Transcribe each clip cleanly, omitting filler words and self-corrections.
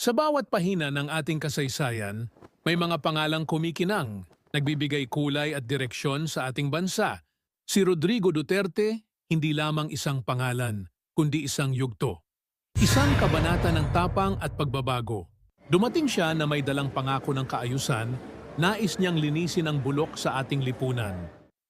Sa bawat pahina ng ating kasaysayan, may mga pangalang kumikinang, nagbibigay kulay at direksyon sa ating bansa. Si Rodrigo Duterte, hindi lamang isang pangalan, kundi isang yugto. Isang kabanata ng tapang at pagbabago. Dumating siya na may dalang pangako ng kaayusan, nais niyang linisin ang bulok sa ating lipunan.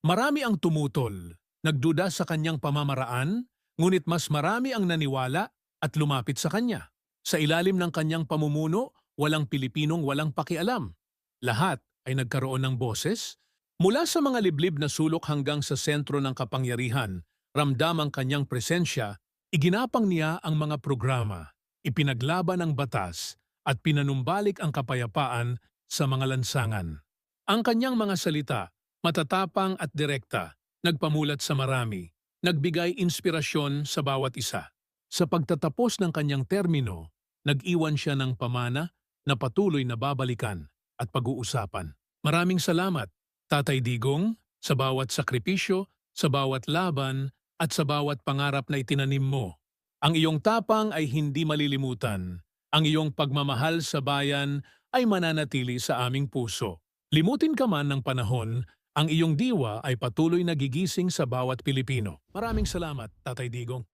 Marami ang tumutol, nagduda sa kanyang pamamaraan, ngunit mas marami ang naniwala at lumapit sa kanya. Sa ilalim ng kanyang pamumuno, walang Pilipinong walang pakialam. Lahat ay nagkaroon ng boses. Mula sa mga liblib na sulok hanggang sa sentro ng kapangyarihan, ramdam ang kanyang presensya, iginapang niya ang mga programa, ipinaglaban ang batas, at pinanumbalik ang kapayapaan sa mga lansangan. Ang kanyang mga salita, matatapang at direkta, nagpamulat sa marami, nagbigay inspirasyon sa bawat isa. Sa pagtatapos ng kanyang termino, nag-iwan siya ng pamana na patuloy na babalikan at pag-uusapan. Maraming salamat, Tatay Digong, sa bawat sakripisyo, sa bawat laban, at sa bawat pangarap na itinanim mo. Ang iyong tapang ay hindi malilimutan. Ang iyong pagmamahal sa bayan ay mananatili sa aming puso. Limutin ka man ng panahon, ang iyong diwa ay patuloy na gigising sa bawat Pilipino. Maraming salamat, Tatay Digong.